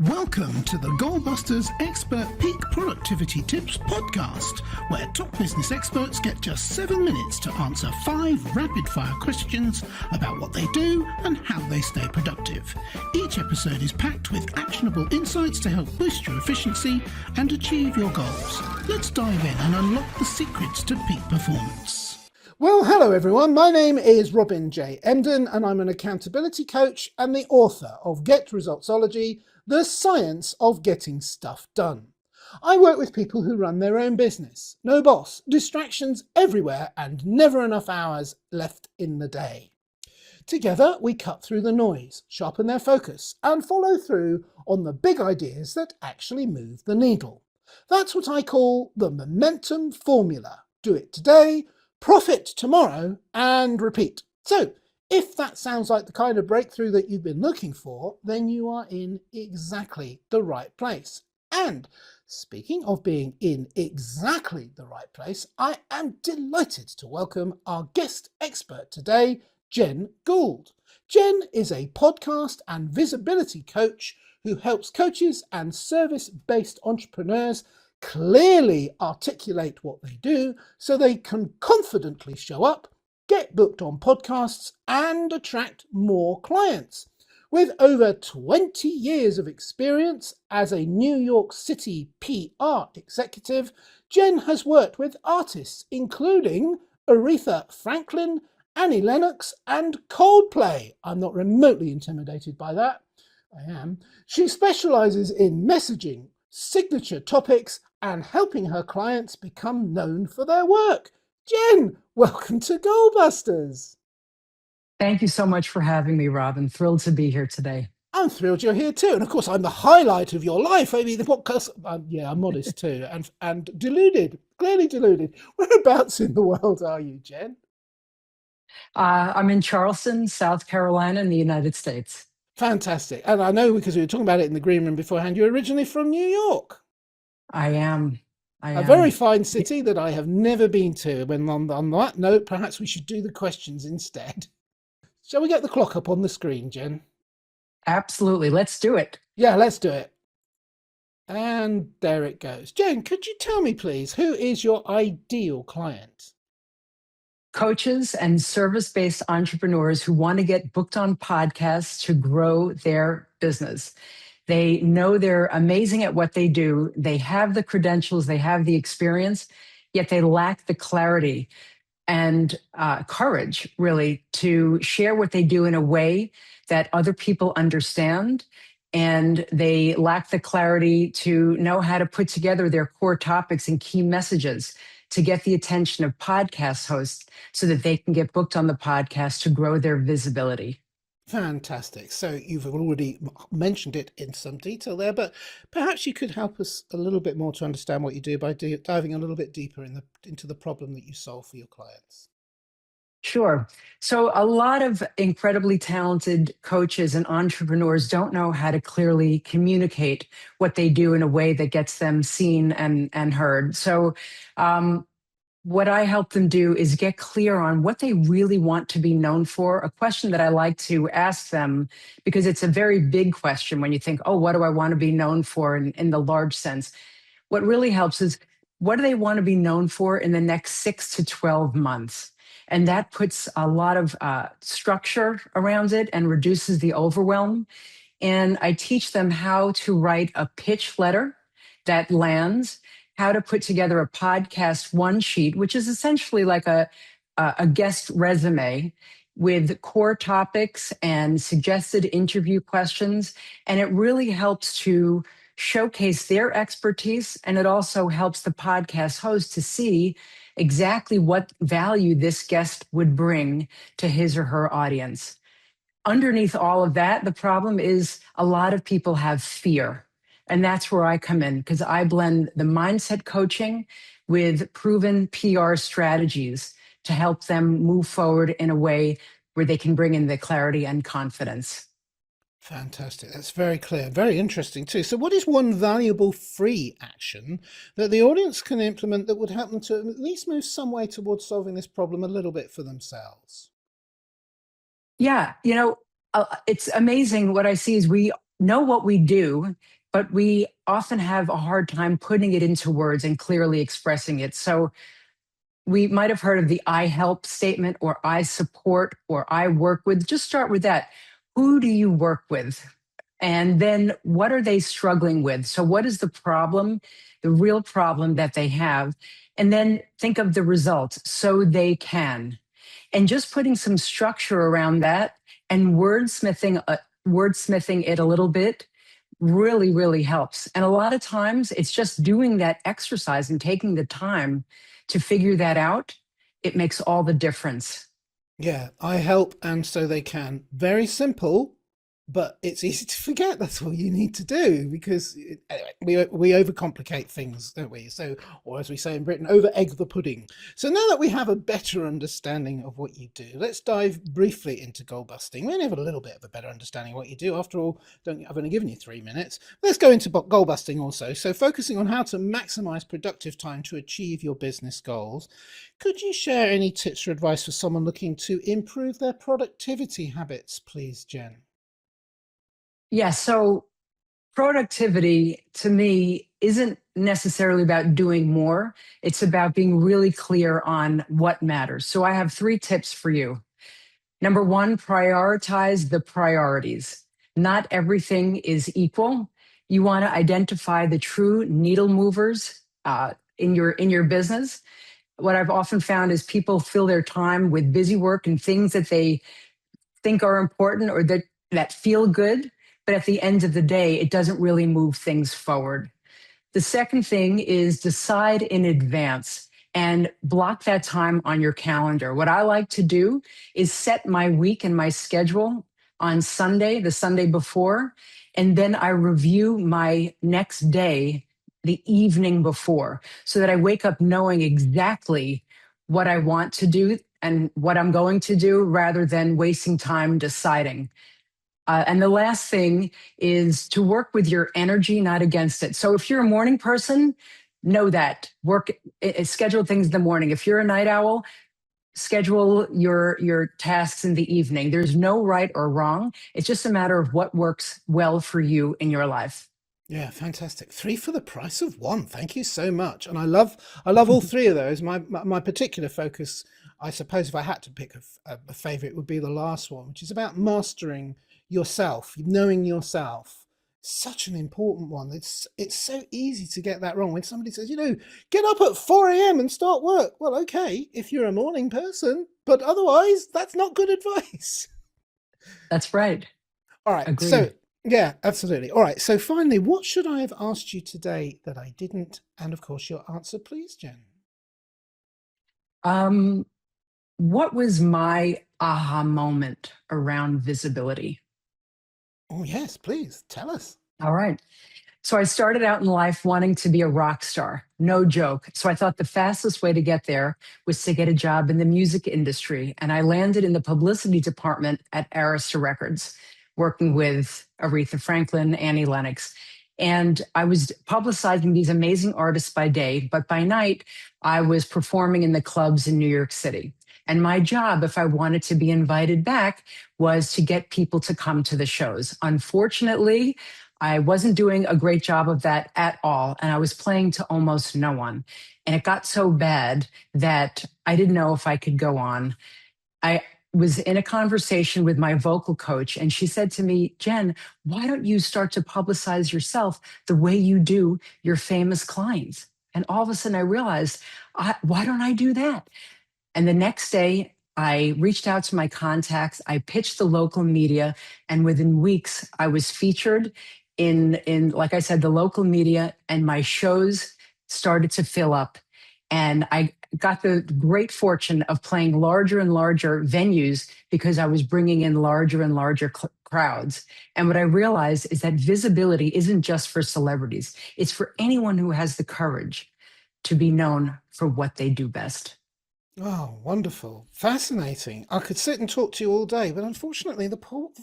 Welcome to the Goldbusters Expert Peak Productivity Tips podcast, where top business experts get just 7 minutes to answer 5 rapid-fire questions about what they do and how they stay productive. Each episode is packed with actionable insights to help boost your efficiency and achieve your goals. Let's dive in and unlock the secrets to peak performance. Well, hello everyone. My name is Robin J. Emden, and I'm an accountability coach and the author of Get Resultsology, The Science of Getting Stuff Done. I work with people who run their own business. No boss, distractions everywhere, and never enough hours left in the day. Together, we cut through the noise, sharpen their focus, and follow through on the big ideas that actually move the needle. That's what I call the momentum formula. Do it today, profit tomorrow, and repeat. So, if that sounds like the kind of breakthrough that you've been looking for, then you are in exactly the right place. And speaking of being in exactly the right place, I am delighted to welcome our guest expert today, Jen Gould. Jen is a podcast and visibility coach who helps coaches and service-based entrepreneurs clearly articulate what they do so they can confidently show up, get booked on podcasts, and attract more clients. With over 20 years of experience as a New York City PR executive, Jen has worked with artists including Aretha Franklin, Annie Lennox, and Coldplay. I'm not remotely intimidated by that. I am. She specializes in messaging, signature topics, and helping her clients become known for their work. Jen, welcome to Goldbusters. Thank you so much for having me, Rob. I'm thrilled to be here today. I'm thrilled you're here too. And of course, I'm the highlight of your life. I mean, the podcast, I'm modest too. And deluded, clearly deluded. Whereabouts in the world are you, Jen? I'm in Charleston, South Carolina, in the United States. Fantastic. And I know because we were talking about it in the green room beforehand, you're originally from New York. I am. A very fine city that I have never been to. When on that note, perhaps we should do the questions instead. Shall we get the clock up on the screen, Jen? Absolutely. Let's do it. Yeah, let's do it. And there it goes. Jen, could you tell me, please, who is your ideal client? Coaches and service-based entrepreneurs who want to get booked on podcasts to grow their business. They know they're amazing at what they do. They have the credentials, they have the experience, yet they lack the clarity and courage, really, to share what they do in a way that other people understand. And they lack the clarity to know how to put together their core topics and key messages to get the attention of podcast hosts so that they can get booked on the podcast to grow their visibility. Fantastic. So you've already mentioned it in some detail there, but perhaps you could help us a little bit more to understand what you do by diving a little bit deeper into the problem that you solve for your clients. Sure. So a lot of incredibly talented coaches and entrepreneurs don't know how to clearly communicate what they do in a way that gets them seen and heard. So what I help them do is get clear on what they really want to be known for. A question that I like to ask them, because it's a very big question when you think, oh, what do I want to be known for in the large sense? What really helps is, what do they want to be known for in the next 6 to 12 months? And that puts a lot of structure around it and reduces the overwhelm. And I teach them how to write a pitch letter that lands, how to put together a podcast one sheet, which is essentially like a guest resume with core topics and suggested interview questions. And it really helps to showcase their expertise. And it also helps the podcast host to see exactly what value this guest would bring to his or her audience. Underneath all of that, the problem is a lot of people have fear. And that's where I come in, because I blend the mindset coaching with proven PR strategies to help them move forward in a way where they can bring in the clarity and confidence. Fantastic. That's very clear. Very interesting too. So what is one valuable free action that the audience can implement that would help them to at least move some way towards solving this problem a little bit for themselves? Yeah, it's amazing what I see is we know what we do, but we often have a hard time putting it into words and clearly expressing it. So we might have heard of the I help statement or I support or I work with. Just start with that. Who do you work with? And then what are they struggling with? So, what is the problem, the real problem that they have? And then think of the results so they can. And just putting some structure around that and wordsmithing it a little bit really, really helps. And a lot of times it's just doing that exercise and taking the time to figure that out. It makes all the difference. Yeah, I help and so they can. Very simple, but it's easy to forget that's all you need to do because anyway, we overcomplicate things, don't we? So, or as we say in Britain, over egg the pudding. So now that we have a better understanding of what you do, let's dive briefly into goal busting. We only have a little bit of a better understanding of what you do. After all, I've only given you 3 minutes. Let's go into goal busting also. So focusing on how to maximize productive time to achieve your business goals. Could you share any tips or advice for someone looking to improve their productivity habits, please, Jen? Yeah. So productivity to me isn't necessarily about doing more. It's about being really clear on what matters. So I have 3 tips for you. Number one, prioritize the priorities. Not everything is equal. You want to identify the true needle movers in your business. What I've often found is people fill their time with busy work and things that they think are important or that feel good, but at the end of the day, it doesn't really move things forward. The second thing is decide in advance and block that time on your calendar. What I like to do is set my week and my schedule on Sunday, the Sunday before, and then I review my next day the evening before so that I wake up knowing exactly what I want to do and what I'm going to do rather than wasting time deciding. And the last thing is to work with your energy, not against it. So if you're a morning person, know that schedule things in the morning. If you're a night owl, schedule your tasks in the evening. There's no right or wrong. It's just a matter of what works well for you in your life. Yeah, fantastic. 3 for the price of 1. Thank you so much. And I love all 3 of those. My particular focus, I suppose, if I had to pick a favorite, would be the last one, which is about mastering yourself, knowing yourself. Such an important one. It's so easy to get that wrong when somebody says, get up at 4 a.m. and start work. Well, okay, if you're a morning person, but otherwise, that's not good advice. That's right. All right. So, Agreed. yeah, absolutely. All right. So, finally, what should I have asked you today that I didn't? And of course, your answer, please, Jen. Um, what was my aha moment around visibility? Oh, yes, please tell us. All right. So I started out in life wanting to be a rock star, no joke. So I thought the fastest way to get there was to get a job in the music industry. And I landed in the publicity department at Arista Records, working with Aretha Franklin, Annie Lennox. And I was publicizing these amazing artists by day, but by night, I was performing in the clubs in New York City. And my job, if I wanted to be invited back, was to get people to come to the shows. Unfortunately, I wasn't doing a great job of that at all. And I was playing to almost no one. And it got so bad that I didn't know if I could go on. I was in a conversation with my vocal coach, and she said to me, Jen, why don't you start to publicize yourself the way you do your famous clients? And all of a sudden I realized, why don't I do that? And the next day, I reached out to my contacts. I pitched the local media, and within weeks, I was featured in like I said, the local media, and my shows started to fill up. And I got the great fortune of playing larger and larger venues because I was bringing in larger and larger crowds. And what I realized is that visibility isn't just for celebrities; it's for anyone who has the courage to be known for what they do best. Oh, wonderful. Fascinating. I could sit and talk to you all day, but unfortunately, the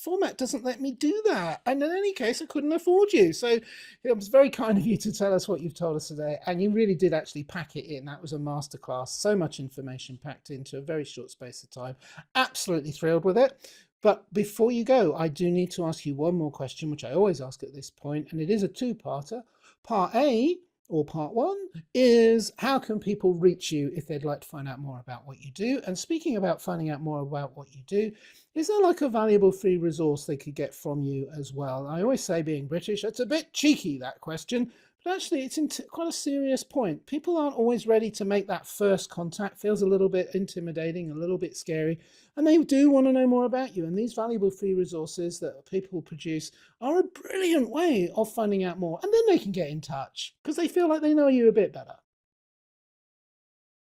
format doesn't let me do that. And in any case, I couldn't afford you. So it was very kind of you to tell us what you've told us today. And you really did actually pack it in. That was a masterclass. So much information packed into a very short space of time. Absolutely thrilled with it. But before you go, I do need to ask you one more question, which I always ask at this point, and it is a two-parter. Part A, or part one, is how can people reach you if they'd like to find out more about what you do? And speaking about finding out more about what you do, is there like a valuable free resource they could get from you as well? I always say, being British, it's a bit cheeky, that question, but actually it's quite a serious point. People aren't always ready to make that first contact. Feels a little bit intimidating, a little bit scary, and they do want to know more about you. And these valuable free resources that people produce are a brilliant way of finding out more. And then they can get in touch because they feel like they know you a bit better.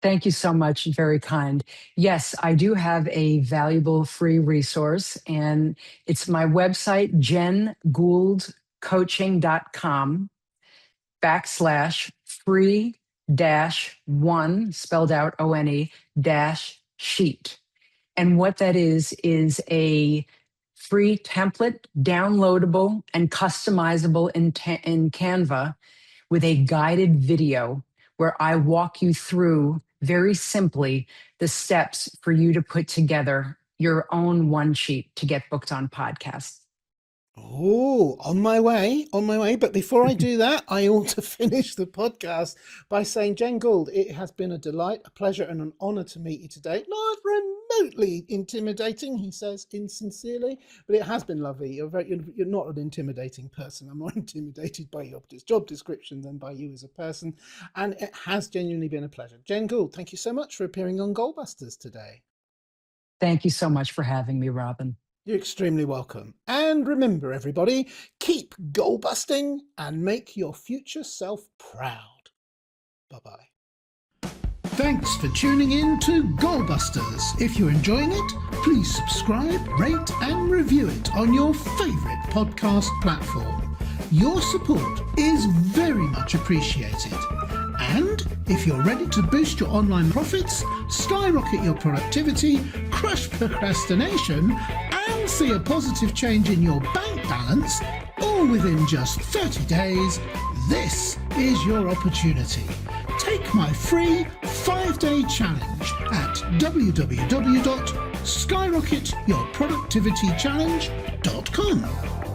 Thank you so much. Very kind. Yes, I do have a valuable free resource, and it's my website, jengouldcoaching.com/free-one, spelled out ONE, dash sheet. And what that is a free template, downloadable and customizable in Canva, with a guided video where I walk you through very simply the steps for you to put together your own one sheet to get booked on podcasts. Oh, on my way. But before I do that, I ought to finish the podcast by saying, Jen Gould, it has been a delight, a pleasure, and an honor to meet you today. Not remotely intimidating, he says insincerely, but it has been lovely. You're not an intimidating person. I'm more intimidated by your job description than by you as a person, and it has genuinely been a pleasure. Jen Gould, thank you so much for appearing on Goldbusters today. Thank you so much for having me, Robin. You're extremely welcome. And remember, everybody, keep goal busting and make your future self proud. Bye-bye. Thanks for tuning in to Goalbusters. If you're enjoying it, please subscribe, rate and review it on your favourite podcast platform. Your support is very much appreciated. And if you're ready to boost your online profits, skyrocket your productivity, crush procrastination, and see a positive change in your bank balance, all within just 30 days, this is your opportunity. Take my free 5-day challenge at www.skyrocketyourproductivitychallenge.com.